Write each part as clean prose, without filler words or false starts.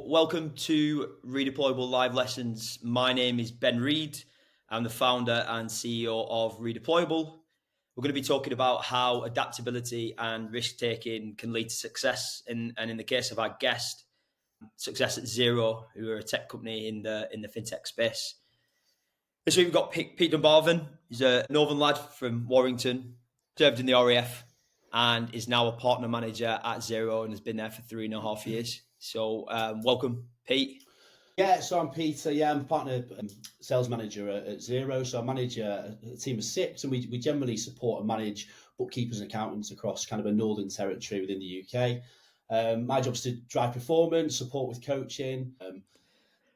welcome to Redeployable Live Lessons. My name is Ben Reed. I'm the founder and CEO of Redeployable. We're going to be talking about how adaptability and risk-taking can lead to success, and in the case of our guest, success at Xero, who are a tech company in the fintech space. This week we've got Pete Dunbavin. He's a northern lad from Warrington, served in the RAF, and is now a partner manager at Xero and has been there for 3.5 years. So welcome, Pete. Yeah, so I'm Peter. Yeah, I'm partner sales manager at Xero. So I manage a team of 6, and we generally support and manage bookkeepers and accountants across kind of a northern territory within the UK. My job is to drive performance, support with coaching.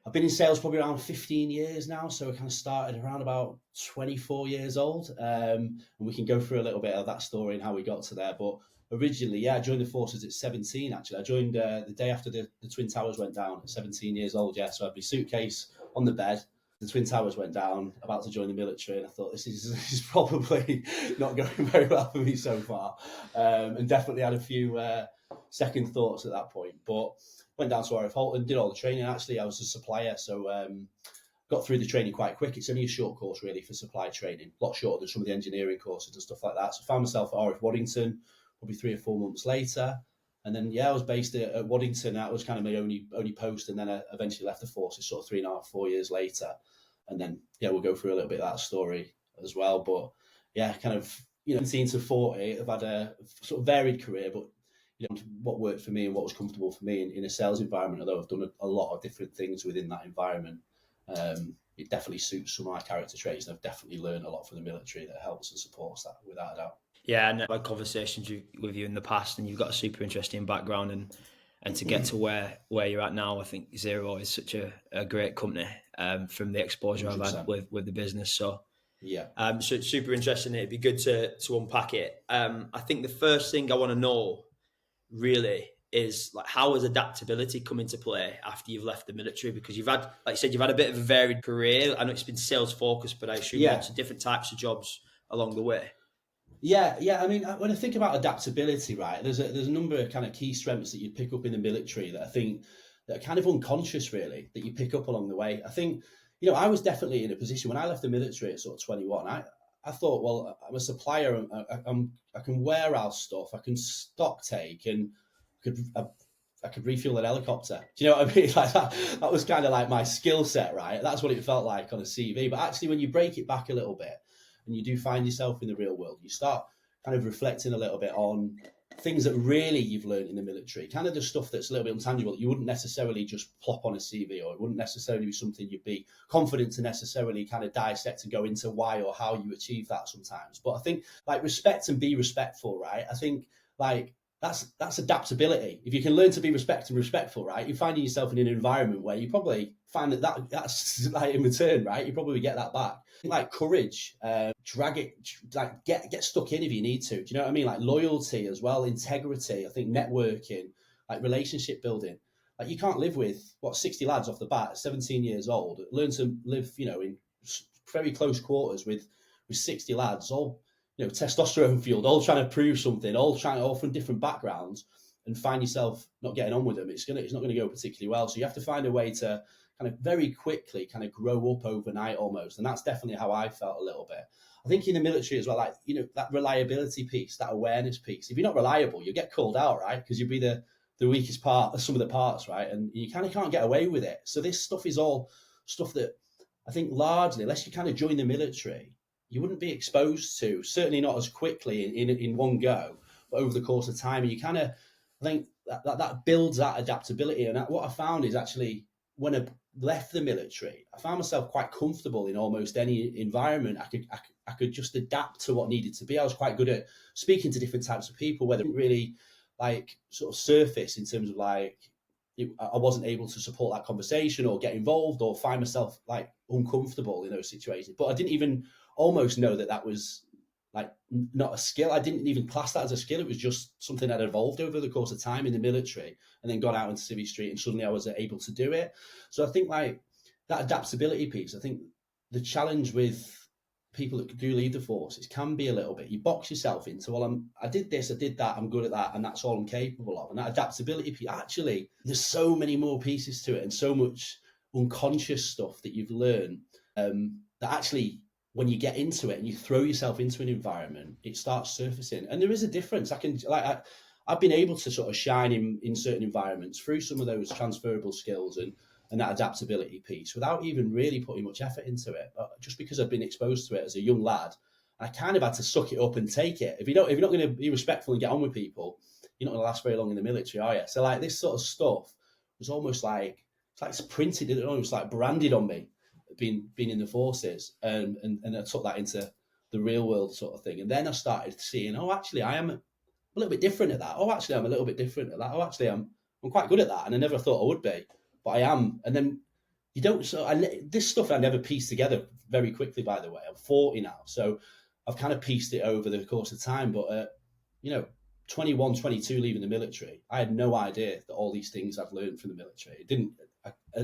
I've been in sales probably around 15 years now, so I kind of started around about 24 years old. And we can go through a little bit of that story and how we got to there. But originally, I joined the forces at 17, actually. I joined the day after the Twin Towers went down at 17 years old, yeah. So I had my suitcase on the bed. The Twin Towers went down, about to join the military, and I thought, this is probably not going very well for me so far. And definitely had a few second thoughts at that point. But went down to RF Holton, did all the training. Actually, I was a supplier, so got through the training quite quick. It's only a short course, really, for supply training. A lot shorter than some of the engineering courses and stuff like that. So I found myself at RF Waddington probably 3 or 4 months later. And then, I was based at Waddington. That was kind of my only post. And then I eventually left the forces sort of 3.5, 4 years later. And then, we'll go through a little bit of that story as well. But, kind of, 17 to 40, I've had a sort of varied career, but what worked for me and what was comfortable for me in a sales environment, although I've done a lot of different things within that environment, it definitely suits some of my character traits, and I've definitely learned a lot from the military that helps and supports that, without a doubt. Yeah, and I've had conversations with you in the past, and you've got a super interesting background, and to get to where you're at now, I think Xero is such a great company from the exposure 100%. I've had with the business. So so it's super interesting. It'd be good to unpack it. I think the first thing I want to know really is, like, how has adaptability come into play after you've left the military? Because you've had, like you said, you've had a bit of a varied career. I know it's been sales focused, but I assume lots of different types of jobs along the way. Yeah. I mean, when I think about adaptability, right, there's a number of kind of key strengths that you pick up in the military that I think that are kind of unconscious, really, that you pick up along the way. I think, I was definitely in a position when I left the military at sort of 21. I thought, well, I'm a supplier, and I can warehouse stuff, I can stock take, and I could refuel an helicopter. Do you know what I mean? Like that was kind of like my skill set, right? That's what it felt like on a CV. But actually, when you break it back a little bit and you do find yourself in the real world, you start kind of reflecting a little bit on things that really you've learned in the military, kind of the stuff that's a little bit intangible that you wouldn't necessarily just plop on a CV, or it wouldn't necessarily be something you'd be confident to necessarily kind of dissect and go into why or how you achieve that sometimes. But I think, like, respect and be respectful, right? I think, like, that's adaptability. If you can learn to be respectful, right, you're finding yourself in an environment where you probably find that's like in return, right, you probably get that back. Like courage, drag it, like get stuck in if you need to. Do you know what I mean? Like loyalty as well, integrity. I think networking, like relationship building. Like you can't live with 60 lads off the bat at 17 years old. Learn to live, in very close quarters with 60 lads, all testosterone fueled, all trying to prove something, all from different backgrounds, and find yourself not getting on with them. It's not going to go particularly well. So you have to find a way to kind of very quickly kind of grow up overnight almost. And that's definitely how I felt a little bit. I think in the military as well, like, that reliability piece, that awareness piece. If you're not reliable, you get called out, right? Because you'll be the weakest part of some of the parts, right? And you kind of can't get away with it. So this stuff is all stuff that I think largely, unless you kind of join the military, you wouldn't be exposed to, certainly not as quickly in one go, but over the course of time. And you kind of, I think that builds that adaptability. And what I found is actually when I left the military, I found myself quite comfortable in almost any environment. I could just adapt to what needed to be. I was quite good at speaking to different types of people, whether it really like sort of surface in terms of like, I wasn't able to support that conversation or get involved or find myself like uncomfortable in those situations. But I didn't even almost know that was like not a skill. I didn't even class that as a skill. It was just something that evolved over the course of time in the military, and then got out into Civvy Street, and suddenly I was able to do it. So I think like that adaptability piece, I think the challenge with people that do leave the forces can be a little bit, you box yourself into, well, I did this, I did that, I'm good at that, and that's all I'm capable of. And that adaptability, actually, there's so many more pieces to it and so much unconscious stuff that you've learned that actually, when you get into it and you throw yourself into an environment, it starts surfacing. And there is a difference. I've been able to sort of shine in certain environments through some of those transferable skills and that adaptability piece without even really putting much effort into it. But just because I've been exposed to it as a young lad, I kind of had to suck it up and take it. If you're not going to be respectful and get on with people, you're not going to last very long in the military, are you? So like this sort of stuff was almost like, it's printed, it almost like branded on me, being in the forces, and I took that into the real world sort of thing. And then I started seeing, oh, actually, I am a little bit different at that. Oh, actually, I'm a little bit different at that. Oh, actually, I'm quite good at that, and I never thought I would be, but I am. And then you don't. So this stuff I never pieced together very quickly. By the way, I'm 40 now, so I've kind of pieced it over the course of time. But 21, 22, leaving the military, I had no idea that all these things I've learned from the military. It didn't.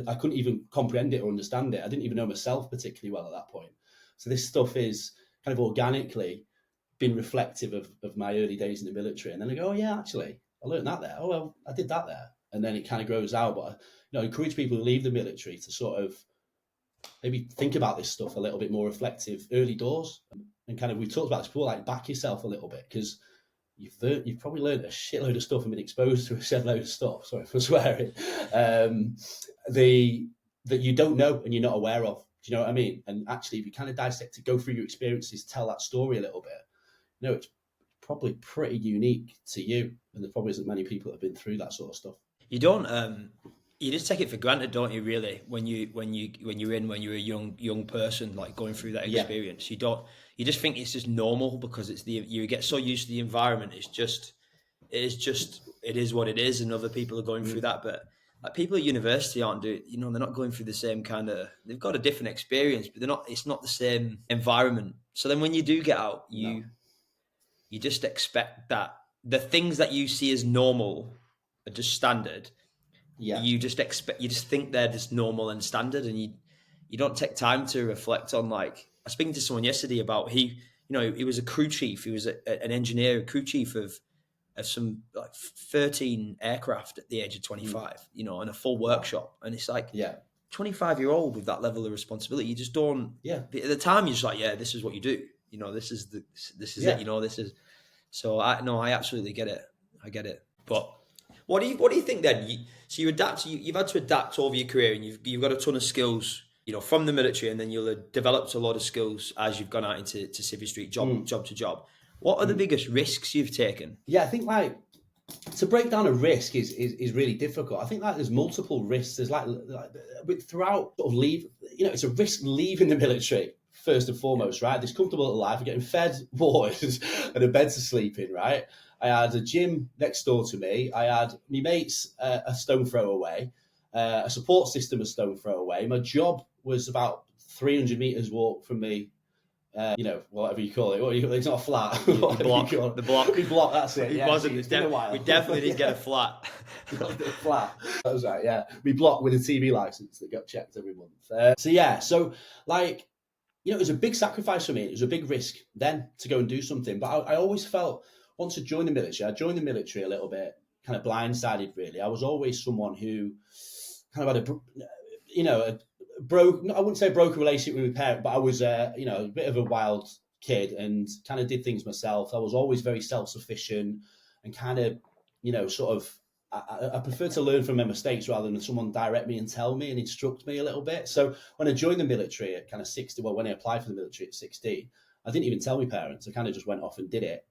I couldn't even comprehend it or understand it. I didn't even know myself particularly well at that point. So this stuff is kind of organically been reflective of my early days in the military. And then I go, oh yeah, actually, I learned that there. Oh, well, I did that there. And then it kind of grows out. But I encourage people who leave the military to sort of maybe think about this stuff a little bit more reflective early doors. And kind of, we talked about this before, like back yourself a little bit, because you've probably learned a shitload of stuff and been exposed to a shitload of stuff, sorry for swearing, that you don't know and you're not aware of. Do you know what I mean? And actually, if you kind of dissect it, go through your experiences, tell that story a little bit, it's probably pretty unique to you. And there probably isn't many people that have been through that sort of stuff. You don't, you just take it for granted, don't you? Really, when you're a young person, like going through that experience, you just think it's just normal because you get so used to the environment. It is what it is, and other people are going through that. But like people at university they're not going through the same kind of. They've got a different experience, but it's not the same environment. So then when you do get out, you just expect that the things that you see as normal are just standard. Yeah. You just think they're just normal and standard, and you don't take time to reflect on, like, I was speaking to someone yesterday about he was a crew chief. He was an engineer, crew chief of some like 13 aircraft at the age of 25, in a full workshop. And it's like, 25-year-old with that level of responsibility, you just don't, at the time you're just like, this is what you do. This is it, this is, so I absolutely get it. I get it. But what do you think then? So you adapt. You've had to adapt over your career, and you've got a ton of skills, from the military, and then you'll have developed a lot of skills as you've gone out into Civvy Street, job to job. What are the biggest risks you've taken? Yeah, I think to break down a risk is really difficult. I think there's multiple risks. There's like throughout sort of leave. It's a risk leaving the military first and foremost, right? This comfortable life, getting fed, watered, and a bed to sleep in, right? I had a gym next door to me. I had my mates a stone throw away, a support system a stone throw away. My job was about 300 meters walk from me. Whatever you call it. It's not a flat. The block. We block, that's it. It wasn't. It's been a while. We definitely didn't get a flat. Flat. That was right, yeah. We block with a TV license that got checked every month. It was a big sacrifice for me. It was a big risk then to go and do something. But I always felt, once I joined the military, a little bit kind of blindsided, really. I was always someone who kind of had I wouldn't say broke a relationship with my parent, but I was a bit of a wild kid and kind of did things myself. I was always very self-sufficient and kind of, I prefer to learn from my mistakes rather than someone direct me and tell me and instruct me a little bit. So when I joined the military at kind of 60, when I applied for the military at 16, I didn't even tell my parents. I kind of just went off and did it,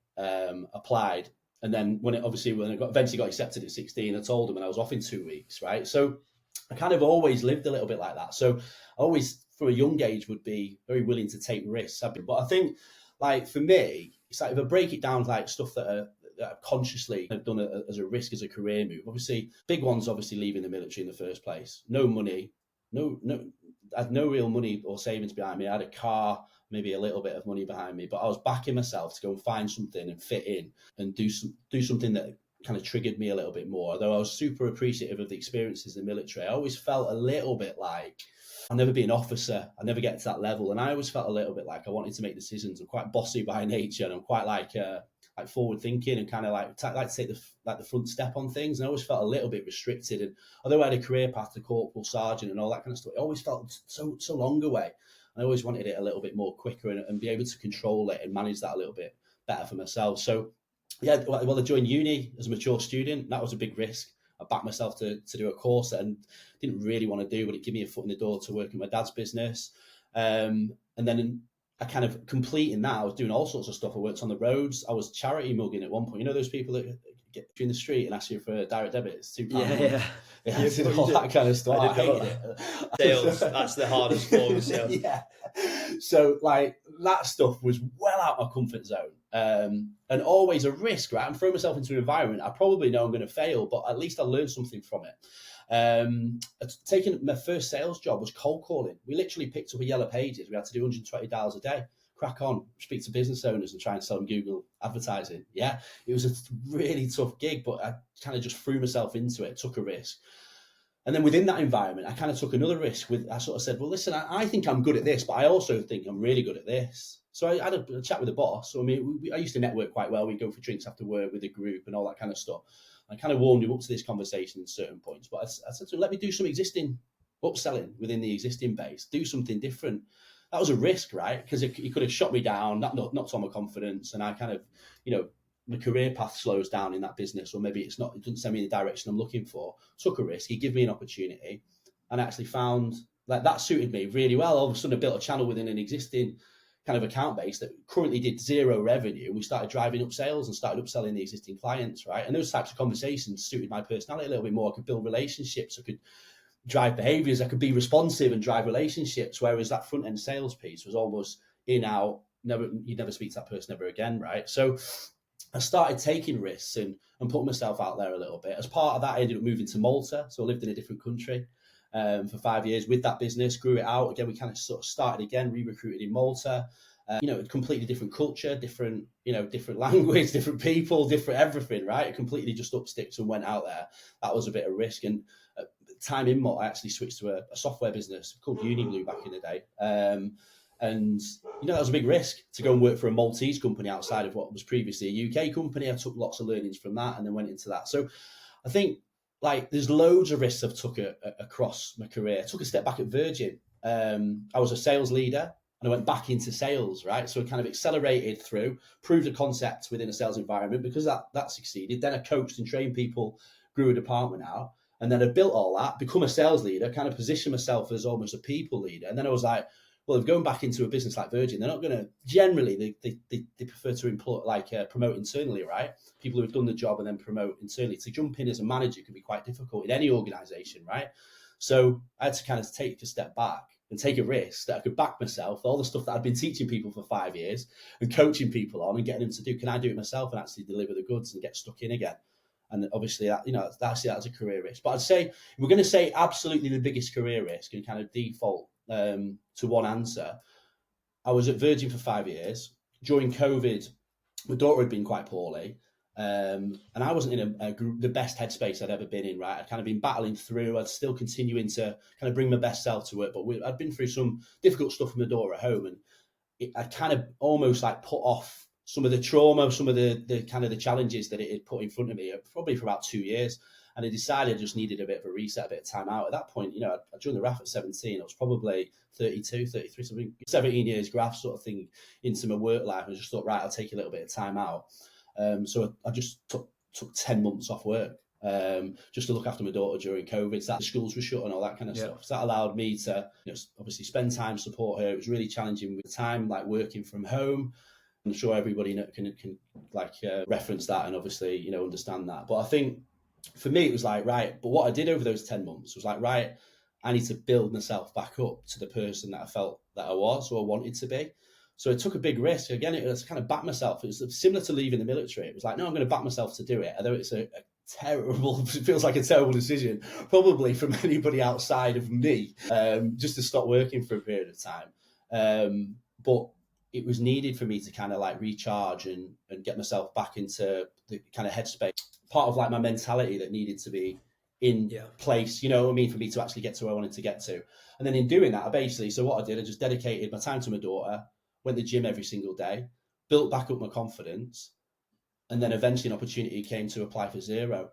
applied. And then when I eventually got accepted at 16, I told them, and I was off in 2 weeks, right? So I kind of always lived a little bit like that. So I always, from a young age, would be very willing to take risks. But I think, like, for me, it's like if I break it down, like stuff that I've consciously done as a risk, as a career move. Obviously, big ones, leaving the military in the first place. No money, I had no real money or savings behind me. I had a car, maybe a little bit of money behind me, but I was backing myself to go and find something and fit in and do something that kind of triggered me a little bit more. Although I was super appreciative of the experiences in the military, I always felt a little bit like I'll never be an officer. I'll never get to that level. And I always felt a little bit like I wanted to make decisions. I'm quite bossy by nature, and I'm quite like forward thinking and kind of like to take the front step on things. And I always felt a little bit restricted. And although I had a career path to corporal, sergeant, and all that kind of stuff, it always felt so long away. I always wanted it a little bit more quicker and be able to control it and manage that a little bit better for myself. So yeah, well, I joined uni as a mature student. That was a big risk. I backed myself to do a course that I didn't really want to do, but it gave me a foot in the door to work in my dad's business. And then I kind of completing that, I was doing all sorts of stuff. I worked on the roads. I was charity mugging at one point. You know those people that get you in the street and ask you for a direct debit? It's £2. Yeah, all that kind of stuff. I hated it. Sales, that's the hardest form of sales. Yeah. So like that stuff was well out of my comfort zone. And always a risk, right? I'm throwing myself into an environment I probably know I'm going to fail, but at least I learned something from it. Taking my first sales job was cold calling. We literally picked up a Yellow Pages. We had to do 120 dials a day. Crack on, speak to business owners and try and sell them Google advertising. Yeah, it was a really tough gig, but I kind of just threw myself into it, took a risk. And then within that environment, I kind of took another risk. I sort of said, well, listen, I think I'm good at this, but I also think I'm really good at this. So I had a chat with the boss. So, I mean, I used to network quite well. We'd go for drinks after work with a group and all that kind of stuff. I kind of warmed him up to this conversation at certain points. But I said to him, let me do some existing upselling within the existing base, do something different. That was a risk, right? Because he could have shot me down, knocked on my confidence. And I kind of, my career path slows down in that business, or maybe it doesn't send me in the direction I'm looking for. Took a risk. He gave me an opportunity and actually found like that suited me really well. All of a sudden I built a channel within an existing kind of account base that currently did zero revenue. We started driving up sales and started upselling the existing clients, right? And those types of conversations suited my personality a little bit more. I could build relationships. I could drive behaviors. I could be responsive and drive relationships. Whereas that front end sales piece was almost in, out, you'd never speak to that person ever again, right? So I started taking risks and putting myself out there a little bit. As part of that, I ended up moving to Malta. So I lived in a different country for 5 years with that business, grew it out. Again, we kind of sort of started again, re-recruited in Malta. A completely different culture, different language, different people, different everything, right? It completely just up sticks and went out there. That was a bit of risk. And at the time in Malta, I actually switched to a software business called Uniblue back in the day. And that was a big risk to go and work for a Maltese company outside of what was previously a UK company. I took lots of learnings from that and then went into that. So I think like there's loads of risks I've took across my career. I took a step back at Virgin. I was a sales leader and I went back into sales, right? So I kind of accelerated through, proved a concept within a sales environment because that succeeded. Then I coached and trained people, grew a department out. And then I built all that, become a sales leader, kind of position myself as almost a people leader. And then I was like, well, if going back into a business like Virgin, they're not going to, generally, they prefer to employ, promote internally, right? People who have done the job and then promote internally. To jump in as a manager can be quite difficult in any organization, right? So I had to kind of take a step back and take a risk that I could back myself, all the stuff that I'd been teaching people for 5 years and coaching people on and getting them to do, can I do it myself and actually deliver the goods and get stuck in again? And obviously that, that's a career risk. But I'd say, if we're going to say absolutely the biggest career risk and kind of default to one answer, I was at Virgin for 5 years. During COVID, my daughter had been quite poorly. And I wasn't in the best headspace I'd ever been in, right? I'd kind of been battling through. I'd still continuing to kind of bring my best self to it. But I'd been through some difficult stuff with my daughter at home. And I kind of almost like put off some of the trauma, some of the kind of the challenges that it had put in front of me, probably for about 2 years. And I decided I just needed a bit of a reset, a bit of time out. At that point, I joined the RAF at 17. I was probably 32, 33, something, 17 years graph sort of thing into my work life. And I just thought, right, I'll take a little bit of time out. So I just took 10 months off work just to look after my daughter during COVID. So that the schools were shut and all that kind of stuff. So that allowed me to obviously spend time, support her. It was really challenging with the time, like working from home. I'm sure everybody can reference that and obviously, understand that. But I think for me, it was like, right, but what I did over those 10 months was like, right, I need to build myself back up to the person that I felt that I was or I wanted to be. So it took a big risk. Again, it was kind of back myself. It was similar to leaving the military. It was like, no, I'm going to back myself to do it. Although it's a terrible, it feels like a terrible decision, probably from anybody outside of me, just to stop working for a period of time. But it was needed for me to kind of like recharge and get myself back into the kind of headspace part of like my mentality that needed to be in place, you know what I mean, for me to actually get to where I wanted to get to. And then in doing that, so what I did, I just dedicated my time to my daughter, went to the gym every single day, built back up my confidence, and then eventually an opportunity came to apply for Xero.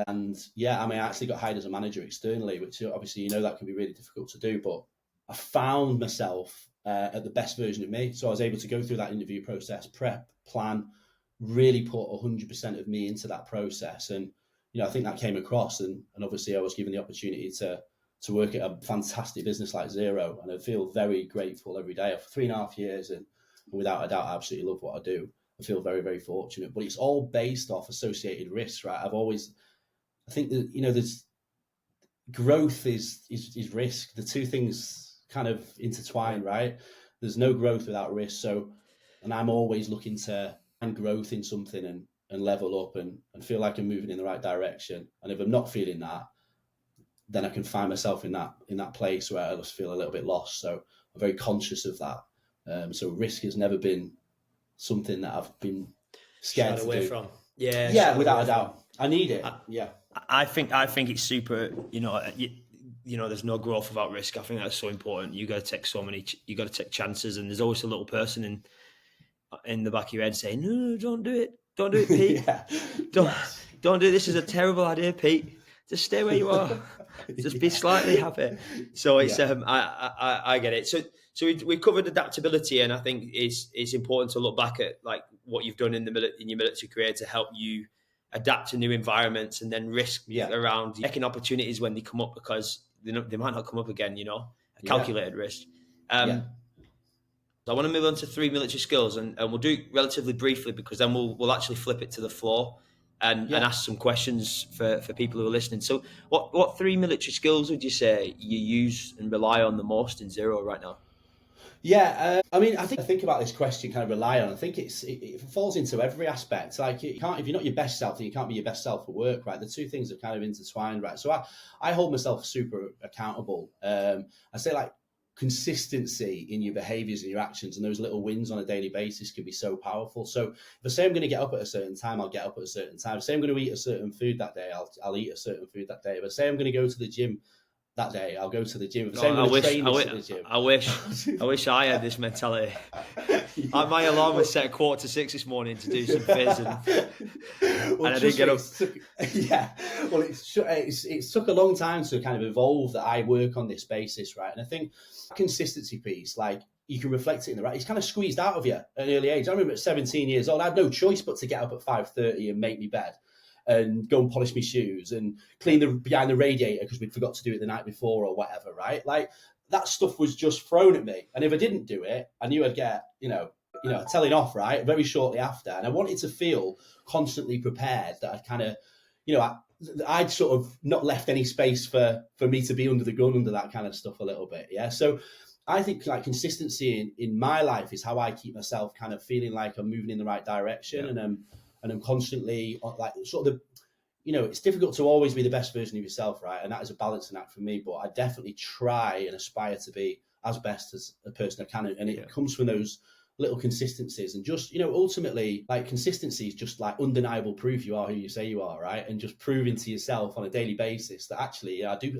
And yeah, I mean, I actually got hired as a manager externally, which obviously, you know, that can be really difficult to do, but I found myself at the best version of me. So I was able to go through that interview process, prep, plan, really put 100% of me into that process. And, you know, I think that came across. And obviously I was given the opportunity to work at a fantastic business like Xero. And I feel very grateful every day for 3.5 years. And without a doubt, I absolutely love what I do. I feel very, very fortunate. But it's all based off associated risks, right? I think that, you know, there's growth is risk. The two things kind of intertwine, right? There's no growth without risk. So, and I'm always looking to find growth in something and level up and feel like I'm moving in the right direction. And if I'm not feeling that, then I can find myself in that place where I just feel a little bit lost. So I'm very conscious of that. So risk has never been something that I've been scared away from. Yeah, yeah, without a doubt. I need it. I think it's super. You know, there's no growth without risk. I think that's so important. You got to take you got to take chances, and there's always a little person in the back of your head saying, "No, don't do it, Pete. Don't do it. This is a terrible idea, Pete. Just stay where you are. Just be slightly happy." So it's I get it. So we covered adaptability, and I think it's important to look back at like what you've done in your military career to help you adapt to new environments, and then risk around taking opportunities when they come up, because they might not come up again. You know, a calculated risk. So I want to move on to 3 military skills, and we'll do it relatively briefly, because then we'll actually flip it to the floor and ask some questions for people who are listening. So what 3 military skills would you say you use and rely on the most in Xero right now? Yeah, I mean, I think about this question, kind of rely on. I think it falls into every aspect. Like, you can't, if you're not your best self, then you can't be your best self for work, right? The two things are kind of intertwined, right? So I hold myself super accountable. I say, like, consistency in your behaviors and your actions and those little wins on a daily basis can be so powerful. So if I say I'm going to get up at a certain time, I'll get up at a certain time. If I say I'm going to eat a certain food that day, I'll eat a certain food that day. If I say I'm going to go to the gym that day, I'll go to the gym. I wish I had this mentality. My alarm was set at 5:45 this morning to do some fizz, and I didn't get up. Well, it took a long time to kind of evolve that I work on this basis, right? And I think consistency piece, like, you can reflect it in the right. It's kind of squeezed out of you at an early age. I remember at 17 years old, I had no choice but to get up at 5:30 and make me bed, and go and polish my shoes and clean behind the radiator because we'd forgot to do it the night before or whatever, right? Like, that stuff was just thrown at me. And if I didn't do it, I knew I'd get, telling off, right, very shortly after. And I wanted to feel constantly prepared that I'd kind of, I'd sort of not left any space for me to be under the gun, under that kind of stuff a little bit, yeah? So I think, like, consistency in my life is how I keep myself kind of feeling like I'm moving in the right direction, and I'm constantly, like, sort of, it's difficult to always be the best version of yourself, right? And that is a balancing act for me, but I definitely try and aspire to be as best as a person I can. And it comes from those little consistencies, and just, ultimately, like, consistency is just like undeniable proof you are who you say you are, right? And just proving to yourself on a daily basis that actually, I do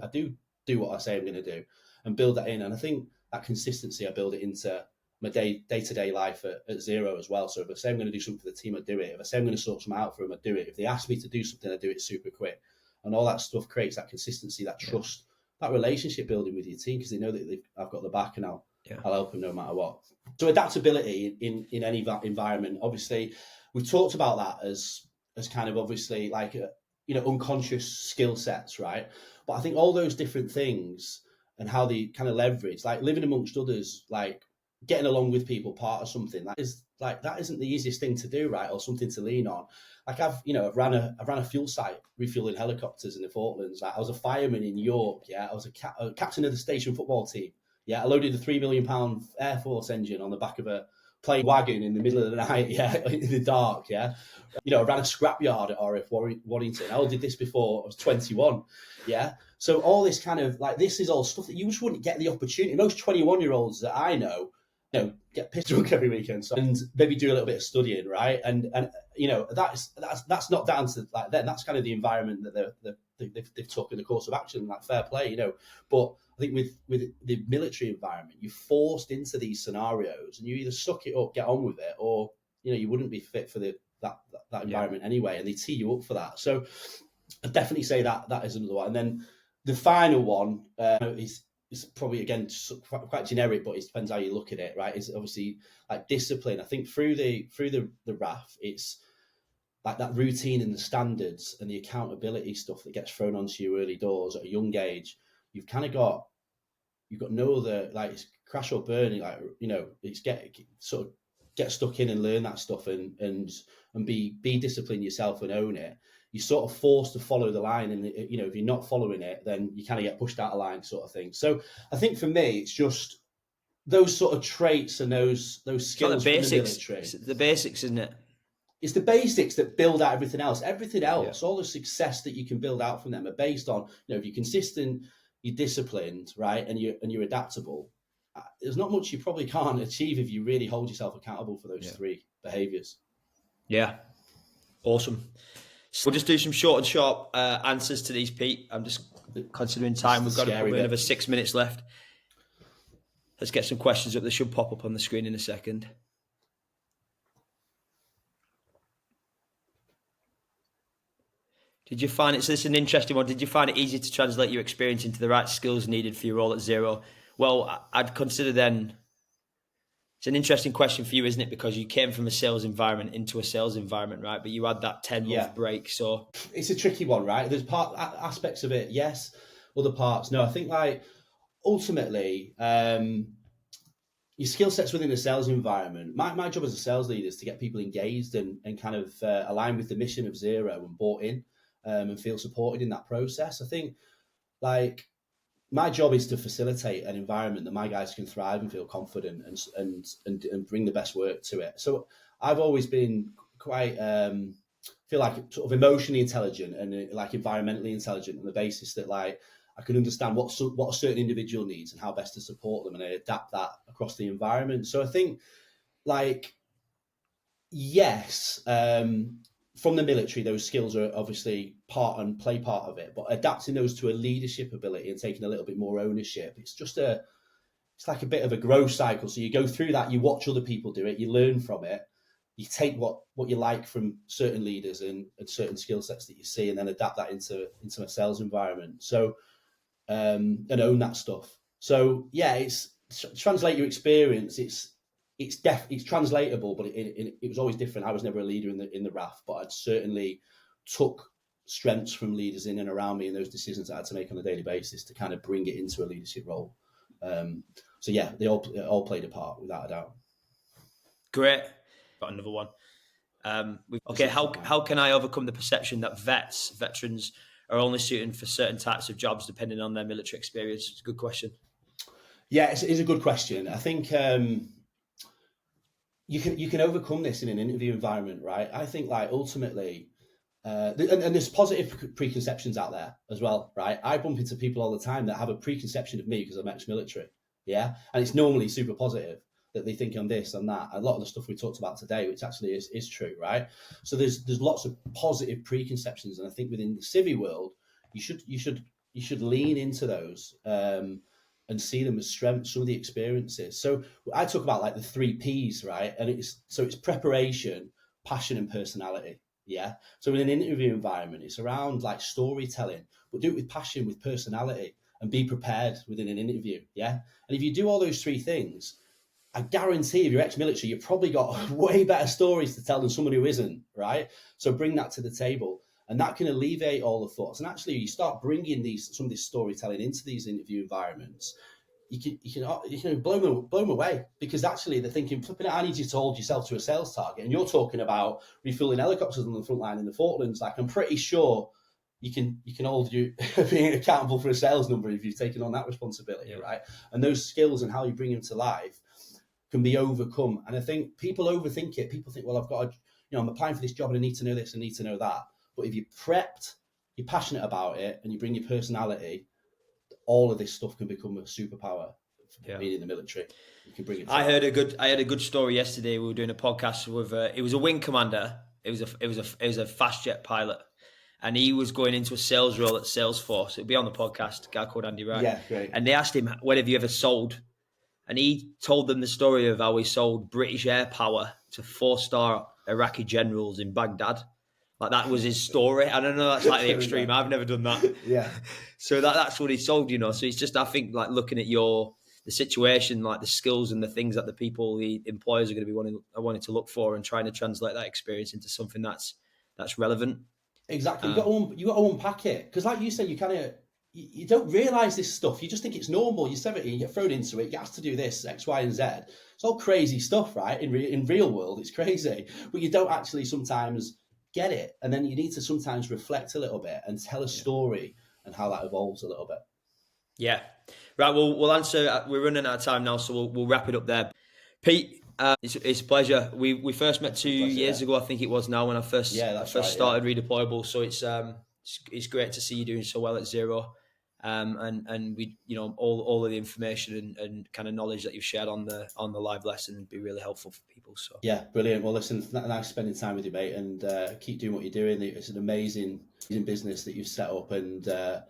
what I say I'm going to do, and build that in. And I think that consistency, I build it into my day-to-day life at Xero as well. So if I say I'm going to do something for the team, I do it. If I say I'm going to sort something out for them, I do it. If they ask me to do something, I do it super quick. And all that stuff creates that consistency, that trust, that relationship building with your team, because they know that I've got the back, and I'll help them no matter what. So adaptability in any environment, obviously, we've talked about that as kind of, obviously, like, unconscious skill sets, right? But I think all those different things and how they kind of leverage, like living amongst others, like getting along with people, part of something that isn't the easiest thing to do, right? Or something to lean on. Like, I've ran a fuel site refueling helicopters in the Falklands. Like, I was a fireman in York. Yeah, I was a captain of the station football team. Yeah, I loaded a £3 million Air Force engine on the back of a plane wagon in the middle of the night. Yeah, in the dark. Yeah, I ran a scrapyard at RF Warrington. I did this before I was 21. Yeah. So all this kind of, like, this is all stuff that you just wouldn't get the opportunity. Most 21-year-olds that I know get pissed drunk every weekend, and maybe do a little bit of studying, right? And that's not down to like them. That's kind of the environment that they've took in the course of action, like fair play, But I think with the military environment, you're forced into these scenarios, and you either suck it up, get on with it, or you wouldn't be fit for that environment anyway, and they tee you up for that. So I'd definitely say that is another one. And then the final one is probably again quite generic, but it depends how you look at it, right? It's obviously like discipline. I think through the RAF, it's like that routine and the standards and the accountability stuff that gets thrown onto you early doors at a young age. You've got no other, like, it's crash or burn. Like, it's get stuck in and learn that stuff and be disciplined yourself and own it. You're sort of forced to follow the line, and if you're not following it, then you kind of get pushed out of line, sort of thing. So I think for me, it's just those sort of traits and those skills from the military. It's the basics, isn't it? It's the basics that build out everything else. Everything else, all the success that you can build out from them are based on, if you're consistent, you're disciplined, right, and you're adaptable. There's not much you probably can't achieve if you really hold yourself accountable for those three behaviours. Yeah, awesome. So we'll just do some short and sharp answers to these, Pete. I'm just considering time. We've got probably another 6 minutes left. Let's get some questions up. They should pop up on the screen in a second. Did you find it, so this is an interesting one, did you find it easy to translate your experience into the right skills needed for your role at Xero? Well, I'd consider then, it's an interesting question for you, isn't it? Because you came from a sales environment into a sales environment, right? But you had that 10-month break, so... It's a tricky one, right? There's aspects of it, yes. Other parts, no. I think, like, ultimately, your skill sets within a sales environment, my job as a sales leader is to get people engaged and kind of align with the mission of Xero and bought in. And feel supported in that process. I think, like, my job is to facilitate an environment that my guys can thrive and feel confident and bring the best work to it. So I've always been quite feel like sort of emotionally intelligent and like environmentally intelligent on the basis that, like, I can understand what a certain individual needs and how best to support them, and I adapt that across the environment. So I think, like, yes. From the military, those skills are obviously play part of it, but adapting those to a leadership ability and taking a little bit more ownership, it's like a bit of a growth cycle. So you go through that, you watch other people do it, you learn from it, you take what you like from certain leaders and certain skill sets that you see, and then adapt that into a sales environment. So, and own that stuff. So yeah, it's translate your experience. It's translatable, but it was always different. I was never a leader in the RAF, but I'd certainly took strengths from leaders in and around me and those decisions that I had to make on a daily basis to kind of bring it into a leadership role. So yeah, they all played a part, without a doubt. Great. Got another one. How can I overcome the perception that veterans are only suited for certain types of jobs depending on their military experience? It's a good question. Yeah, it's a good question. I think you can overcome this in an interview environment, right? I think, like, ultimately, and there's positive preconceptions out there as well, right? I bump into people all the time that have a preconception of me because I'm ex-military, and it's normally super positive, that they think I'm this and that. A lot of the stuff we talked about today, which actually is true, right? So there's lots of positive preconceptions, and I think within the civvy world, you should lean into those. And see them as strengths, some of the experiences. So I talk about, like, the 3 Ps, right? And it's preparation, passion, and personality. Yeah. So in an interview environment, it's around, like, storytelling, but do it with passion, with personality, and be prepared within an interview. Yeah. And if you do all those 3 things, I guarantee if you're ex-military, you've probably got way better stories to tell than someone who isn't, right? So bring that to the table. And that can alleviate all the thoughts. And actually, you start bringing some of this storytelling into these interview environments, you can blow them away, because actually they're thinking, flipping it, I need you to hold yourself to a sales target. And you're talking about refueling helicopters on the front line in the Falklands. Like, I'm pretty sure you can hold you being accountable for a sales number if you've taken on that responsibility, right? And those skills and how you bring them to life can be overcome. And I think people overthink it. People think, well, I've got to, I'm applying for this job and I need to know this, I need to know that. But if you're prepped, you're passionate about it, and you bring your personality, all of this stuff can become a superpower being in the military. You can bring it. I had a good story yesterday. We were doing a podcast with it was a wing commander. It was a fast jet pilot, and he was going into a sales role at Salesforce. It'll be on the podcast. A guy called Andy Wright. Yeah, great. And they asked him, "When have you ever sold?" And he told them the story of how he sold British air power to 4-star Iraqi generals in Baghdad. Like that was his story. I don't know, that's like the extreme. I've never done that. Yeah. So that's what he sold, you know. So it's just, I think, like looking at the situation, like the skills and the things that the employers are going to be wanting to look for, and trying to translate that experience into something that's relevant. Exactly. You got to unpack it, because, like you said, you don't realise this stuff. You just think it's normal. You're 17, you get thrown into it. You have to do this, X, Y, and Z. It's all crazy stuff, right? In real world, it's crazy, but you don't actually sometimes get it, and then you need to sometimes reflect a little bit and tell a story and how that evolves a little bit. Yeah. Right. Well, we'll answer. We're running out of time now, so we'll wrap it up there. Pete, it's a pleasure. We first met 2 years ago, I think it was now, when I first started Redeployable. So it's great to see you doing so well at Xero, and we, you know, all of the information and kind of knowledge that you've shared on the live lesson would be really helpful for people. So yeah, brilliant. Well, listen, nice spending time with you, mate, and keep doing what you're doing. It's an amazing business that you've set up, and the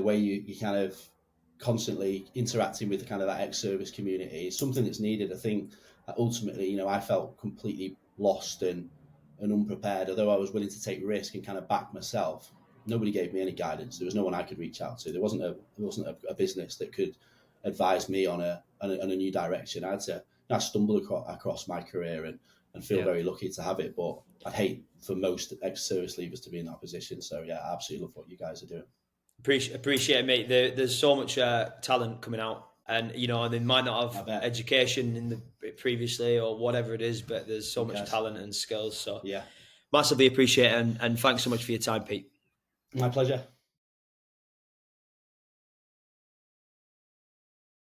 way you kind of constantly interacting with kind of that ex-service community is something that's needed. I think that ultimately, you know, I felt completely lost and unprepared. Although I was willing to take risk and kind of back myself, nobody gave me any guidance. There was no one I could reach out to. There wasn't a business that could advise me on a new direction. I stumbled across my career and feel very lucky to have it. But I'd hate for most ex-service leavers to be in that position. So yeah, I absolutely love what you guys are doing. Appreciate it, mate. There's so much talent coming out, and you know, they might not have education in the previously or whatever it is, but there's so much talent and skills. So yeah, massively appreciate it, and thanks so much for your time, Pete. My pleasure.